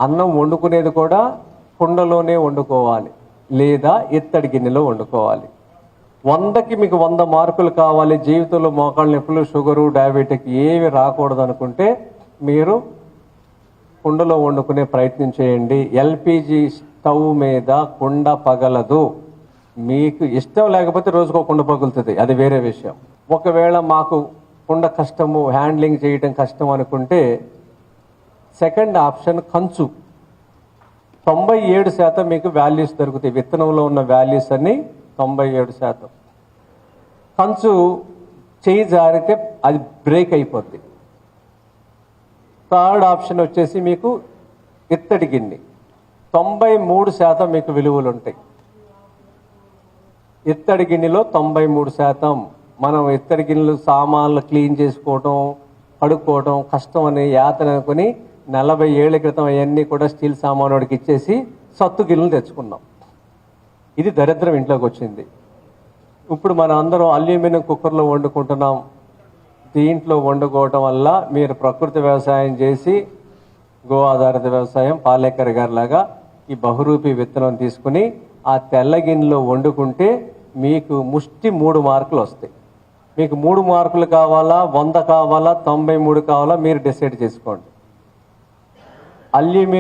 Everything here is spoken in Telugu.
అన్నం వండుకునేది కూడా కుండలోనే వండుకోవాలి లేదా ఇత్తడి గిన్నెలో వండుకోవాలి. 100కి మీకు 100 మార్కులు కావాలి, జీవితంలో మోకాళ్ళ నొప్పులు, షుగరు, డయాబెటిక్ ఏవి రాకూడదు అనుకుంటే మీరు కుండలో వండుకునే ప్రయత్నం చేయండి. ఎల్పిజి స్టవ్ మీద కుండ పగలదు. మీకు ఇష్టం లేకపోతే రోజుకో కుండ పగులుతుంది, అది వేరే విషయం. ఒకవేళ మాకు కుండ కష్టము, హ్యాండ్లింగ్ చేయడం కష్టం అనుకుంటే సెకండ్ ఆప్షన్ కంచు. 97% మీకు వాల్యూస్ దొరుకుతాయి. విత్తనంలో ఉన్న వాల్యూస్ అన్ని 97%. కంచు చేయి జారితే అది బ్రేక్ అయిపోద్ది. థర్డ్ ఆప్షన్ వచ్చేసి మీకు ఇత్తడి గిన్నె. 93% మీకు విలువలు ఉంటాయి. ఇత్తడి గిన్నెలో 93%. మనం ఇత్తడి గిన్నెలు సామాన్లు క్లీన్ చేసుకోవడం, కడుక్కోవడం కష్టం అని యాతన అనుకుని 40 ఏళ్ల క్రితం అవన్నీ కూడా స్టీల్ సామానుడికి ఇచ్చేసి సత్తు గిన్నెలు తెచ్చుకున్నాం. ఇది దరిద్రం ఇంట్లోకి వచ్చింది. ఇప్పుడు మన అందరం అల్యూమినియం కుక్కర్లో వండుకుంటున్నాం. దీంట్లో వండుకోవటం వల్ల మీరు ప్రకృతి వ్యవసాయం చేసి గో ఆధారిత వ్యవసాయం పాలేకర్ గారి లాగా ఈ బహురూపి విత్తనం తీసుకుని ఆ తెల్ల గిన్నెలో వండుకుంటే మీకు ముష్టి 3 మార్కులు వస్తాయి. మీకు 3 మార్కులు కావాలా, 100 కావాలా, 93 కావాలా, మీరు డిసైడ్ చేసుకోండి. అల్యూమినియం